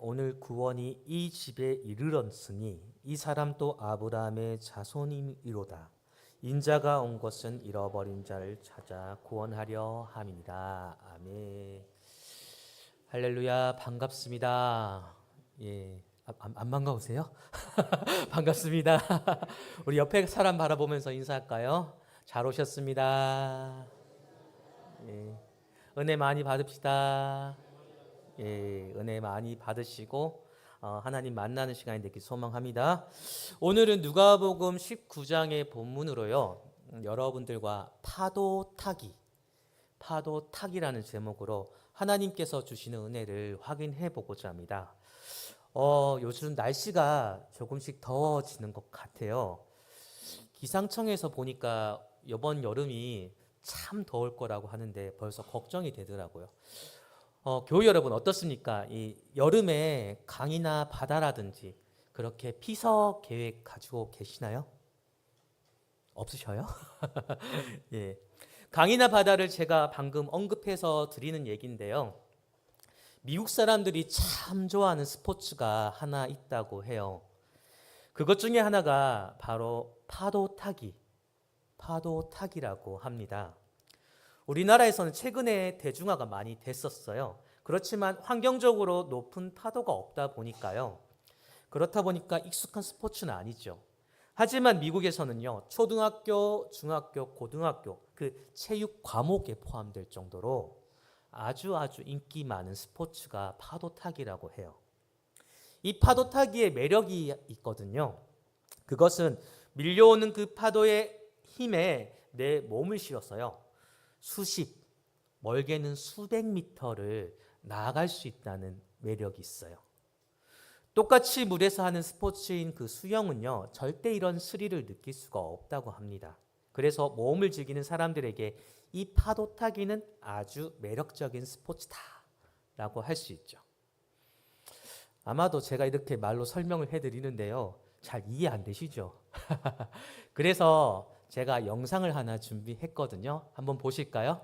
오늘 구원이 이 집에 이르렀으니 이 사람도 아브라함의 자손이로다. 인자가 온 것은 잃어버린 자를 찾아 구원하려 함이니라. 아멘. 할렐루야. 반갑습니다. 예. 안 반가우세요? 반갑습니다. 우리 옆에 사람 바라보면서 인사할까요? 잘 오셨습니다. 예. 은혜 많이 받읍시다. 예, 은혜 많이 받으시고 하나님 만나는 시간이 되길 소망합니다. 오늘은 누가복음 19장의 본문으로요. 여러분들과 파도 타기라는 제목으로 하나님께서 주시는 은혜를 확인해 보고자 합니다. 요즘 날씨가 조금씩 더워지는 것 같아요. 기상청에서 보니까 이번 여름이 참 더울 거라고 하는데 벌써 걱정이 되더라고요. 교회 여러분 어떻습니까? 이 여름에 강이나 바다라든지 그렇게 피서 계획 가지고 계시나요? 없으셔요? 예. 강이나 바다를 제가 방금 언급해서 드리는 얘기인데요. 미국 사람들이 참 좋아하는 스포츠가 하나 있다고 해요. 그것 중에 하나가 바로 파도 타기라고 합니다. 우리나라에서는 최근에 대중화가 많이 됐었어요. 그렇지만 환경적으로 높은 파도가 없다 보니까요. 그렇다 보니까 익숙한 스포츠는 아니죠. 하지만 미국에서는요, 초등학교, 중학교, 고등학교 그 체육 과목에 포함될 정도로 아주 인기 많은 스포츠가 파도 타기라고 해요. 이 파도 타기의 매력이 있거든요. 그것은 밀려오는 그 파도의 힘에 내 몸을 실어서요. 멀게는 수백 미터를 나아갈 수 있다는 매력이 있어요. 똑같이 물에서 하는 스포츠인 그 수영은요, 절대 이런 스릴을 느낄 수가 없다고 합니다. 그래서 모험을 즐기는 사람들에게 이 파도 타기는 아주 매력적인 스포츠다라고 할 수 있죠. 아마도 제가 이렇게 말로 설명을 해드리는데요, 잘 이해 안 되시죠? 그래서 제가 영상을 하나 준비했거든요. 한번 보실까요?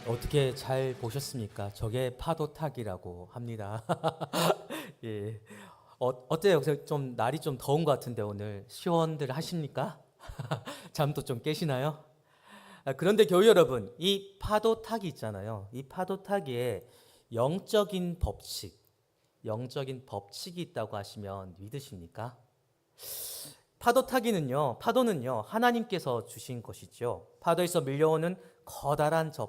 어떻게 잘 보셨습니까? 저게 파도 타기라고 합니다. 예. 어때요? 좀 날이 좀 더운 것 같은데 오늘 시원들 하십니까? 잠도 좀 깨시나요? 그런데 교회 여러분, 이 파도 타기 있잖아요. 이 파도 타기에 영적인 법칙이 있다고 하시면 믿으십니까? 파도는요, 하나님께서 주신 것이죠. 바다에서 밀려오는 저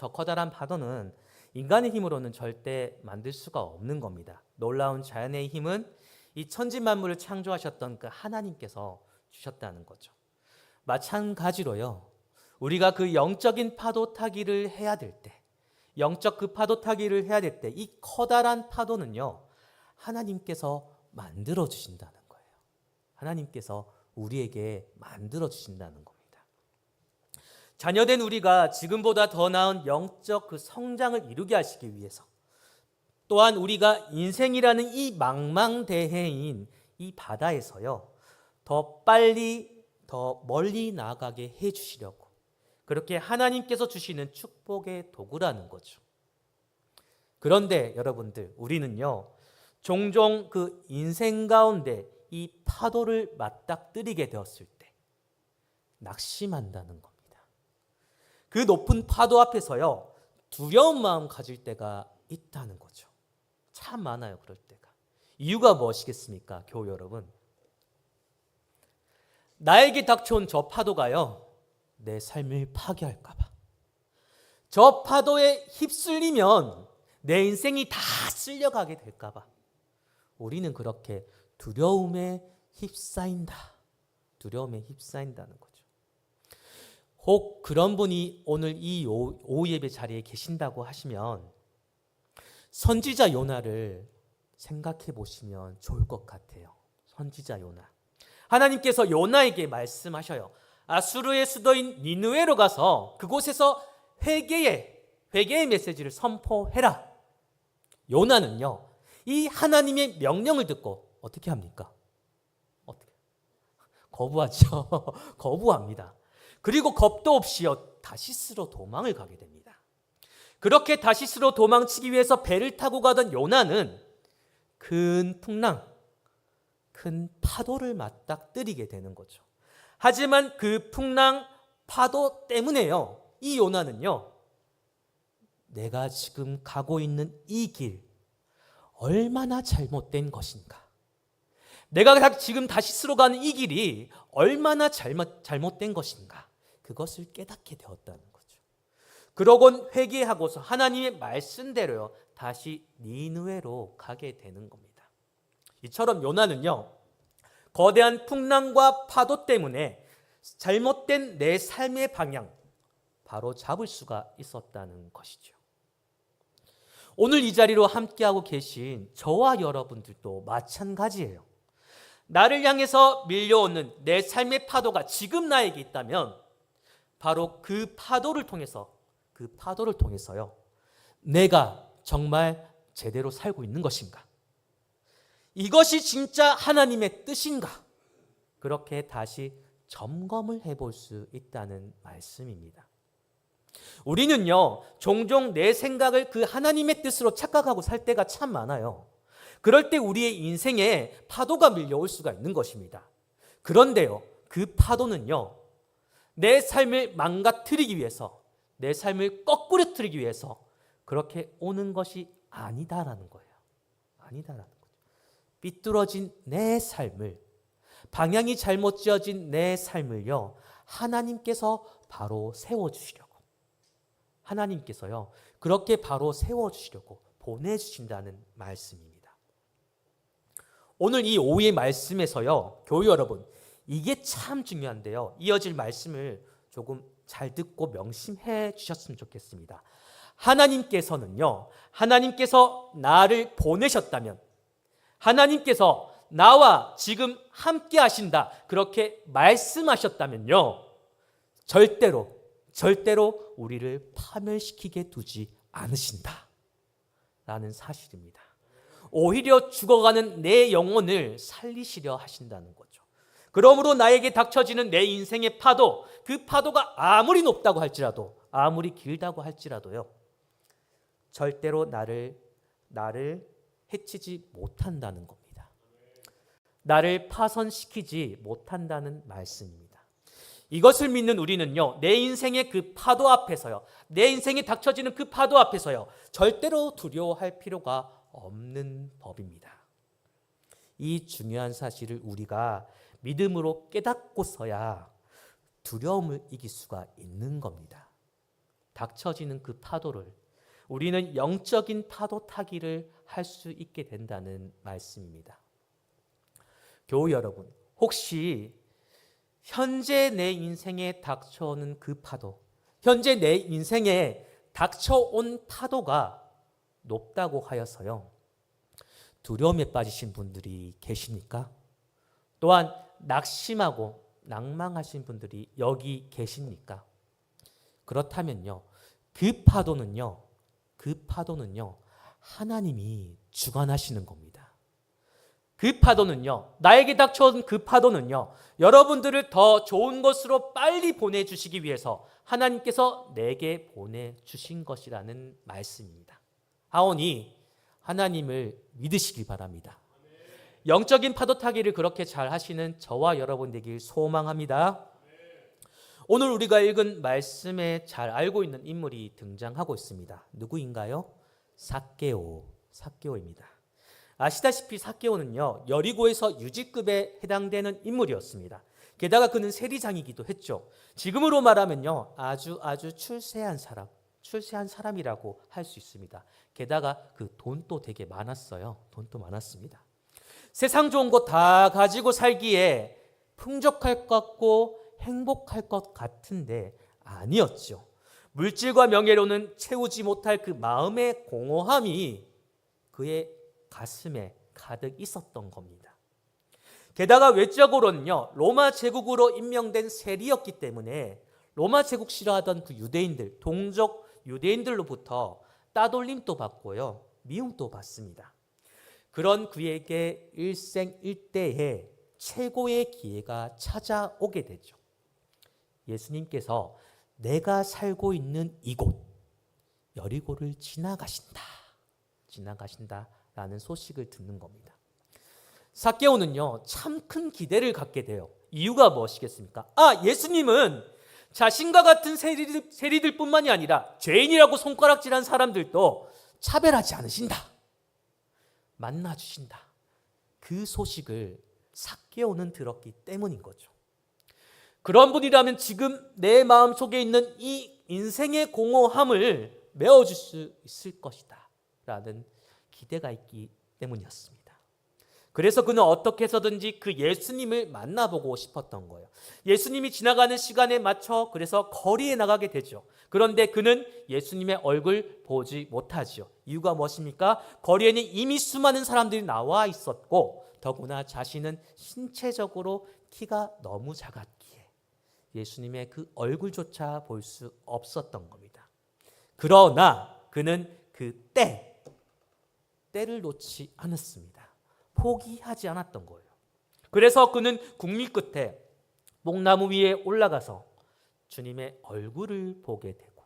커다란 파도는 인간의 힘으로는 절대 만들 수가 없는 겁니다. 놀라운 자연의 힘은 이 천지 만물을 창조하셨던 그 하나님께서 주셨다는 거죠. 마찬가지로요, 우리가 그 영적인 파도 타기를 해야 될 때, 이 커다란 파도는요, 하나님께서 만들어 주신다는 거예요. 하나님께서 우리에게 만들어 주신다는 겁니다. 자녀된 우리가 지금보다 더 나은 영적 그 성장을 이루게 하시기 위해서 또한 우리가 인생이라는 이 망망대해인 이 바다에서요, 더 빨리 더 멀리 나아가게 해주시려고 그렇게 하나님께서 주시는 축복의 도구라는 거죠. 그런데 여러분들, 우리는요, 종종 그 인생 가운데 이 파도를 맞닥뜨리게 되었을 때 낙심한다는 겁니다. 그 높은 파도 앞에서요, 두려운 마음 가질 때가 있다는 거죠. 참 많아요, 그럴 때가. 이유가 무엇이겠습니까, 교우 여러분? 나에게 닥쳐온 저 파도가요, 내 삶을 파괴할까 봐. 저 파도에 휩쓸리면 내 인생이 다 쓸려가게 될까 봐. 우리는 그렇게 두려움에 휩싸인다. 두려움에 휩싸인다는 거죠. 혹 그런 분이 오늘 이 오후 예배 자리에 계신다고 하시면 선지자 요나를 생각해 보시면 좋을 것 같아요. 선지자 요나. 하나님께서 요나에게 말씀하셔요. 아수르의 수도인 니느웨로 가서 그곳에서 회개의 메시지를 선포해라. 요나는요, 이 하나님의 명령을 듣고 어떻게 합니까? 어떻게? 거부하죠. 거부합니다. 그리고 겁도 없이요, 다시스로 도망을 가게 됩니다. 그렇게 다시스로 도망치기 위해서 배를 타고 가던 요나는 큰 풍랑, 큰 파도를 맞닥뜨리게 되는 거죠. 하지만 그 풍랑, 파도 때문에요, 이 요나는요, 내가 지금 가고 있는 이 길 얼마나 잘못된 것인가? 내가 지금 다시스로 가는 이 길이 얼마나 잘못된 것인가? 그것을 깨닫게 되었다는 거죠. 그러곤 회개하고서 하나님의 말씀대로요, 다시 니느웨로 가게 되는 겁니다. 이처럼 요나는요, 거대한 풍랑과 파도 때문에 잘못된 내 삶의 방향 바로 잡을 수가 있었다는 것이죠. 오늘 이 자리로 함께하고 계신 저와 여러분들도 마찬가지예요. 나를 향해서 밀려오는 내 삶의 파도가 지금 나에게 있다면 바로 그 파도를 통해서요, 내가 정말 제대로 살고 있는 것인가? 이것이 진짜 하나님의 뜻인가? 그렇게 다시 점검을 해볼 수 있다는 말씀입니다. 우리는요, 종종 내 생각을 그 하나님의 뜻으로 착각하고 살 때가 참 많아요. 그럴 때 우리의 인생에 파도가 밀려올 수가 있는 것입니다. 그런데요, 그 파도는요, 내 삶을 망가뜨리기 위해서, 내 삶을 거꾸로 틀기 위해서 그렇게 오는 것이 아니다라는 거예요. 아니다라는 거죠. 삐뚤어진 내 삶을, 방향이 잘못 지어진 내 삶을요, 하나님께서 바로 세워주시려고, 하나님께서요, 그렇게 바로 세워주시려고 보내주신다는 말씀입니다. 오늘 이 오후의 말씀에서요, 교우 여러분, 이게 참 중요한데요, 이어질 말씀을 조금 잘 듣고 명심해 주셨으면 좋겠습니다. 하나님께서 나를 보내셨다면, 하나님께서 나와 지금 함께 하신다, 그렇게 말씀하셨다면요, 절대로 우리를 파멸시키게 두지 않으신다 라는 사실입니다. 오히려 죽어가는 내 영혼을 살리시려 하신다는 거죠. 그러므로 나에게 닥쳐지는 내 인생의 파도, 그 파도가 아무리 높다고 할지라도, 아무리 길다고 할지라도요, 절대로 나를 해치지 못한다는 겁니다. 나를 파손시키지 못한다는 말씀입니다. 이것을 믿는 우리는요, 내 인생의 그 파도 앞에서요, 내 인생에 닥쳐지는 그 파도 앞에서요, 절대로 두려워할 필요가 없는 법입니다. 이 중요한 사실을 우리가 믿음으로 깨닫고서야 두려움을 이길 수가 있는 겁니다. 닥쳐지는 그 파도를 우리는 영적인 파도 타기를 할 수 있게 된다는 말씀입니다. 교우 여러분, 혹시 현재 내 인생에 닥쳐오는 그 파도, 현재 내 인생에 닥쳐온 파도가 높다고 하여서요, 두려움에 빠지신 분들이 계십니까? 또한 낙심하고 낭망하신 분들이 여기 계십니까? 그렇다면요, 그 파도는요, 하나님이 주관하시는 겁니다. 그 파도는요, 나에게 닥쳐온 그 파도는요, 여러분들을 더 좋은 것으로 빨리 보내주시기 위해서 하나님께서 내게 보내주신 것이라는 말씀입니다. 하오니 하나님을 믿으시길 바랍니다. 영적인 파도 타기를 그렇게 잘 하시는 저와 여러분 되길 소망합니다. 오늘 우리가 읽은 말씀에 잘 알고 있는 인물이 등장하고 있습니다. 누구인가요? 삭개오입니다. 아시다시피 삭개오는요, 여리고에서 유지급에 해당되는 인물이었습니다. 게다가 그는 세리장이기도 했죠. 지금으로 말하면요, 아주 출세한 사람이라고 할 수 있습니다. 게다가 그 돈도 되게 많았어요. 돈도 많았습니다. 세상 좋은 거 다 가지고 살기에 풍족할 것 같고 행복할 것 같은데 아니었죠. 물질과 명예로는 채우지 못할 그 마음의 공허함이 그의 가슴에 가득 있었던 겁니다. 게다가 외적으로는요, 로마 제국으로 임명된 세리였기 때문에 로마 제국 싫어하던 그 유대인들, 동족 유대인들로부터 따돌림도 받고요, 미움도 받습니다. 그런 그에게 일생일대에 최고의 기회가 찾아오게 되죠. 예수님께서 내가 살고 있는 이곳 여리고를 지나가신다라는 소식을 듣는 겁니다. 삭개오는요, 참 큰 기대를 갖게 돼요. 이유가 무엇이겠습니까? 예수님은 자신과 같은 세리들뿐만이 아니라 죄인이라고 손가락질한 사람들도 차별하지 않으신다. 만나주신다. 그 소식을 삭개오는 들었기 때문인 거죠. 그런 분이라면 지금 내 마음속에 있는 이 인생의 공허함을 메워줄 수 있을 것이다 라는 기대가 있기 때문이었습니다. 그래서 그는 어떻게 해서든지 그 예수님을 만나보고 싶었던 거예요. 예수님이 지나가는 시간에 맞춰 그래서 거리에 나가게 되죠. 그런데 그는 예수님의 얼굴 보지 못하죠. 이유가 무엇입니까? 거리에는 이미 수많은 사람들이 나와 있었고 더구나 자신은 신체적으로 키가 너무 작았기에 예수님의 그 얼굴조차 볼 수 없었던 겁니다. 그러나 그는 그 때를 놓지 않았습니다. 포기하지 않았던 거예요. 그래서 그는 국리 끝에 목나무 위에 올라가서 주님의 얼굴을 보게 되고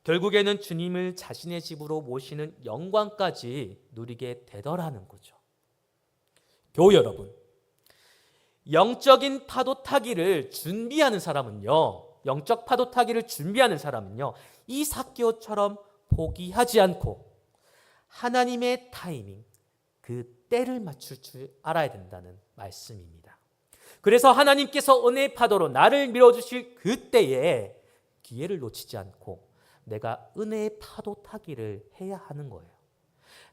결국에는 주님을 자신의 집으로 모시는 영광까지 누리게 되더라는 거죠. 교우 여러분, 영적인 파도 타기를 준비하는 사람은요, 이 삭개오처럼 포기하지 않고 하나님의 타이밍, 그 때를 맞출 줄 알아야 된다는 말씀입니다. 그래서 하나님께서 은혜의 파도로 나를 밀어주실 그 때에 기회를 놓치지 않고 내가 은혜의 파도 타기를 해야 하는 거예요.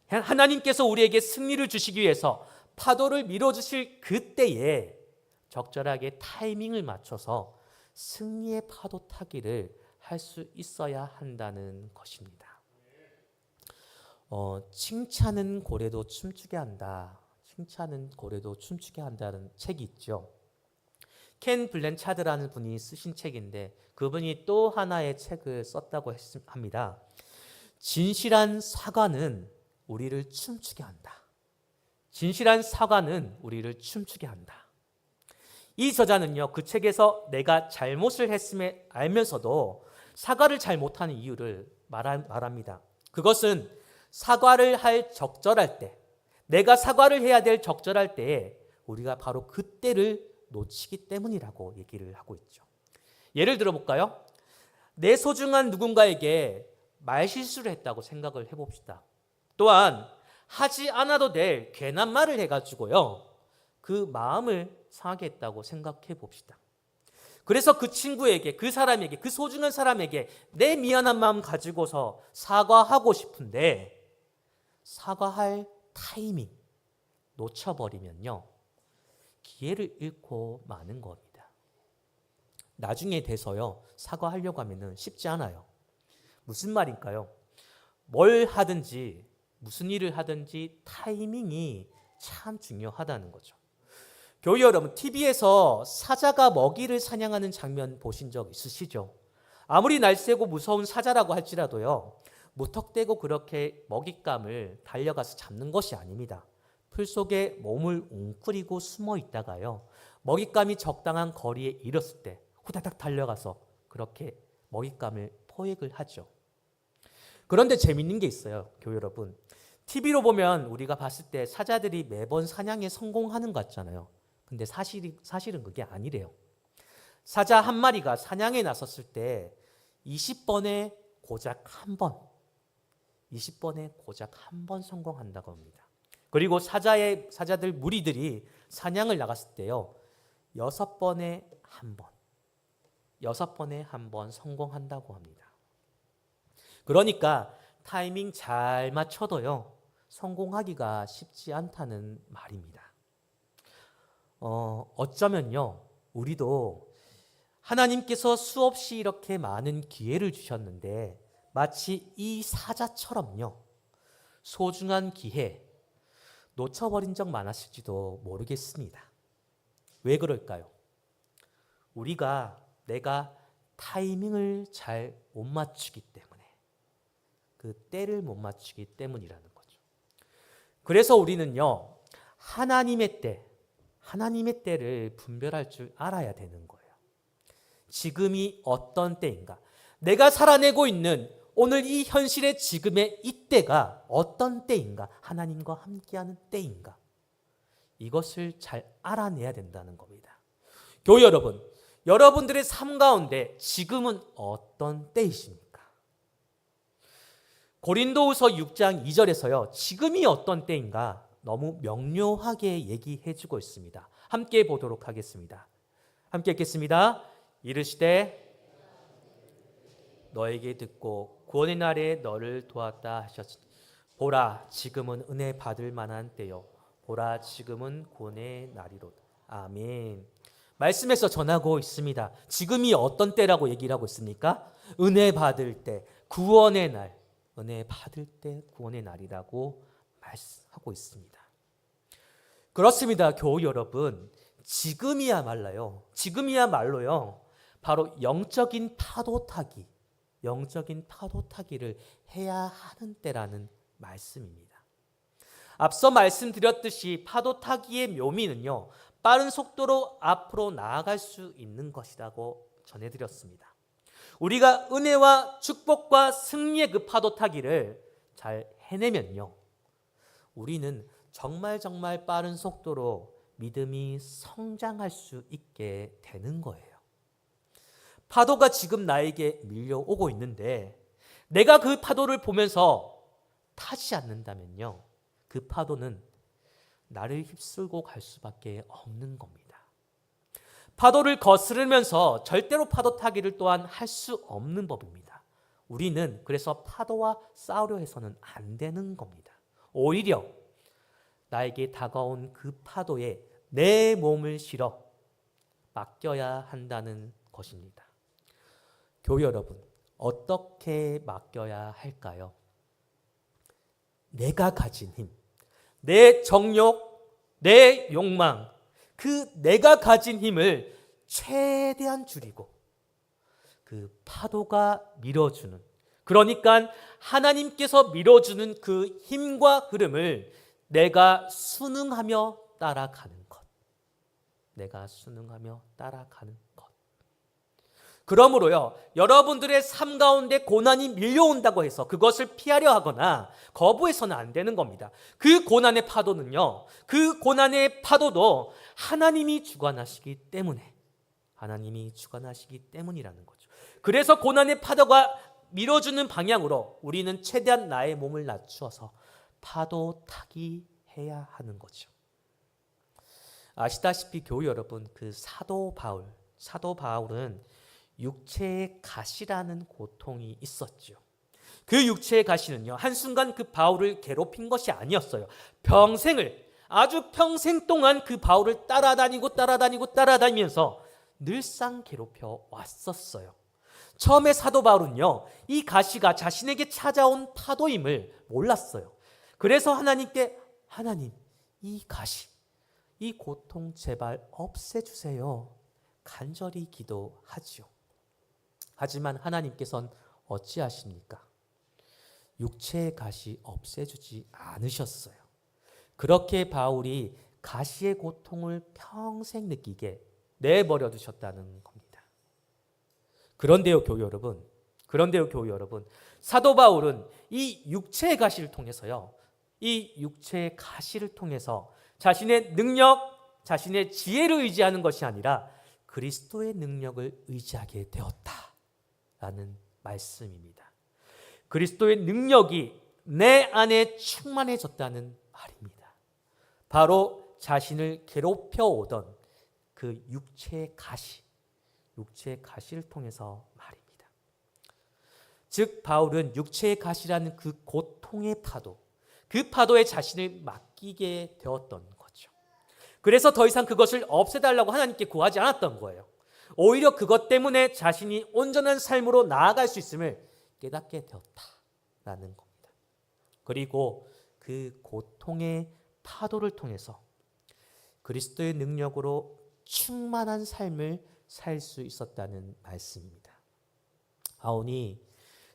하나님께서 우리에게 승리를 주시기 위해서 파도를 밀어주실 그 때에 적절하게 타이밍을 맞춰서 승리의 파도 타기를 할 수 있어야 한다는 것입니다. 칭찬은 고래도 춤추게 한다. 는 책이 있죠. 켄 블랜차드라는 분이 쓰신 책인데 그분이 또 하나의 책을 썼다고 합니다. 진실한 사과는 우리를 춤추게 한다. 이 저자는요, 그 책에서 내가 잘못을 했음에 알면서도 사과를 잘 못하는 이유를 말합니다. 그것은 사과를 할 적절할 때, 내가 사과를 해야 될 적절할 때에 우리가 바로 그때를 놓치기 때문이라고 얘기를 하고 있죠. 예를 들어볼까요? 내 소중한 누군가에게 말실수를 했다고 생각을 해봅시다. 또한 하지 않아도 될 괜한 말을 해가지고요, 그 마음을 상하게 했다고 생각해 봅시다. 그래서 그 친구에게, 그 사람에게, 그 소중한 사람에게 내 미안한 마음 가지고서 사과하고 싶은데 사과할 타이밍 놓쳐버리면요, 기회를 잃고 마는 겁니다. 나중에 돼서요, 사과하려고 하면은 쉽지 않아요. 무슨 말일까요? 뭘 하든지 무슨 일을 하든지 타이밍이 참 중요하다는 거죠. 교우 여러분, TV에서 사자가 먹이를 사냥하는 장면 보신 적 있으시죠? 아무리 날쌔고 무서운 사자라고 할지라도요, 무턱대고 그렇게 먹잇감을 달려가서 잡는 것이 아닙니다. 풀 속에 몸을 웅크리고 숨어 있다가요. 먹잇감이 적당한 거리에 이르렀을 때 후다닥 달려가서 그렇게 먹잇감을 포획을 하죠. 그런데 재밌는 게 있어요, 교회 여러분. TV로 보면 우리가 봤을 때 사자들이 매번 사냥에 성공하는 것 같잖아요. 근데 사실은 그게 아니래요. 사자 한 마리가 사냥에 나섰을 때 20번에 고작 한 번, 20번에 고작 한 번 성공한다고 합니다. 그리고 사자들 무리들이 사냥을 나갔을 때요, 6번에 한 번, 6번에 한 번 성공한다고 합니다. 그러니까 타이밍 잘 맞춰도요, 성공하기가 쉽지 않다는 말입니다. 어쩌면요, 우리도 하나님께서 수없이 이렇게 많은 기회를 주셨는데 마치 이 사자처럼요, 소중한 기회 놓쳐버린 적 많았을지도 모르겠습니다. 왜 그럴까요? 내가 타이밍을 잘 못 맞추기 때문에, 그 때를 못 맞추기 때문이라는 거죠. 그래서 우리는요, 하나님의 때를 분별할 줄 알아야 되는 거예요. 지금이 어떤 때인가? 내가 살아내고 있는 오늘 이 현실의 지금의 이 때가 어떤 때인가? 하나님과 함께하는 때인가? 이것을 잘 알아내야 된다는 겁니다. 교회 여러분, 여러분들의 삶 가운데 지금은 어떤 때이십니까? 고린도후서 6장 2절에서요, 지금이 어떤 때인가 너무 명료하게 얘기해주고 있습니다. 함께 보도록 하겠습니다. 함께 읽겠습니다. 이르시되 너에게 듣고 구원의 날에 너를 도왔다 하셨으니 보라 지금은 은혜 받을 만한 때요 보라 지금은 구원의 날이로다. 아멘. 말씀에서 전하고 있습니다. 지금이 어떤 때라고 얘기를 하고 있습니까? 은혜 받을 때, 구원의 날, 은혜 받을 때 구원의 날이라고 말씀하고 있습니다. 그렇습니다, 교우 여러분. 지금이야말로요, 바로 영적인 파도 타기를 해야 하는 때라는 말씀입니다. 앞서 말씀드렸듯이 파도 타기의 묘미는요, 빠른 속도로 앞으로 나아갈 수 있는 것이라고 전해드렸습니다. 우리가 은혜와 축복과 승리의 그 파도 타기를 잘 해내면요, 우리는 정말 빠른 속도로 믿음이 성장할 수 있게 되는 거예요. 파도가 지금 나에게 밀려오고 있는데 내가 그 파도를 보면서 타지 않는다면요, 그 파도는 나를 휩쓸고 갈 수밖에 없는 겁니다. 파도를 거스르면서 절대로 파도 타기를 또한 할 수 없는 법입니다. 우리는 그래서 파도와 싸우려 해서는 안 되는 겁니다. 오히려 나에게 다가온 그 파도에 내 몸을 실어 맡겨야 한다는 것입니다. 교회 여러분, 어떻게 맡겨야 할까요? 내가 가진 힘, 내 정욕, 내 욕망, 그 내가 가진 힘을 최대한 줄이고 그 파도가 밀어주는, 그러니까 하나님께서 밀어주는 그 힘과 흐름을 내가 순응하며 따라가는 것. 그러므로요, 여러분들의 삶 가운데 고난이 밀려온다고 해서 그것을 피하려 하거나 거부해서는 안 되는 겁니다. 그 고난의 파도는요, 그 고난의 파도도 하나님이 주관하시기 때문이라는 거죠. 그래서 고난의 파도가 밀어주는 방향으로 우리는 최대한 나의 몸을 낮추어서 파도 타기 해야 하는 거죠. 아시다시피 교회 여러분, 그 사도 바울은 육체의 가시라는 고통이 있었죠. 그 육체의 가시는요, 한순간 그 바울을 괴롭힌 것이 아니었어요. 아주 평생 동안 그 바울을 따라다니면서 늘상 괴롭혀 왔었어요. 처음에 사도 바울은요, 이 가시가 자신에게 찾아온 파도임을 몰랐어요. 그래서 하나님께, 하나님, 이 가시, 이 고통 제발 없애주세요, 간절히 기도하지요. 하지만 하나님께서는 어찌하십니까? 육체의 가시 없애주지 않으셨어요. 그렇게 바울이 가시의 고통을 평생 느끼게 내버려 두셨다는 겁니다. 그런데요, 교회 여러분, 사도 바울은 이 육체의 가시를 통해서요, 이 육체의 가시를 통해서 자신의 능력, 자신의 지혜를 의지하는 것이 아니라 그리스도의 능력을 의지하게 되었다라는 말씀입니다. 그리스도의 능력이 내 안에 충만해졌다는 말입니다. 바로 자신을 괴롭혀 오던 그 육체의 가시를 통해서 말입니다. 즉 바울은 육체의 가시라는 그 고통의 파도, 그 파도에 자신을 맡기게 되었던 거죠. 그래서 더 이상 그것을 없애달라고 하나님께 구하지 않았던 거예요. 오히려 그것 때문에 자신이 온전한 삶으로 나아갈 수 있음을 깨닫게 되었다라는 겁니다. 그리고 그 고통의 파도를 통해서 그리스도의 능력으로 충만한 삶을 살 수 있었다는 말씀입니다. 아오니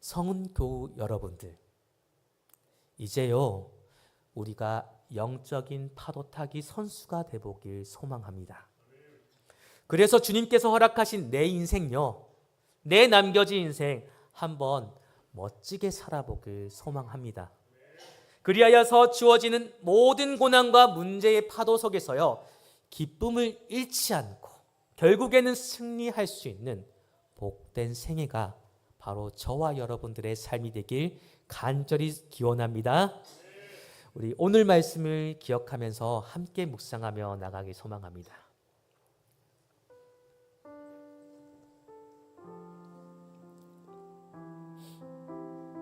성은 교우 여러분들, 이제요 우리가 영적인 파도 타기 선수가 되보길 소망합니다. 그래서 주님께서 허락하신 내 인생요, 내 남겨진 인생 한번 멋지게 살아보길 소망합니다. 그리하여서 주어지는 모든 고난과 문제의 파도 속에서요 기쁨을 잃지 않고 결국에는 승리할 수 있는 복된 생애가 바로 저와 여러분들의 삶이 되길 간절히 기원합니다. 우리 오늘 말씀을 기억하면서 함께 묵상하며 나가기 소망합니다.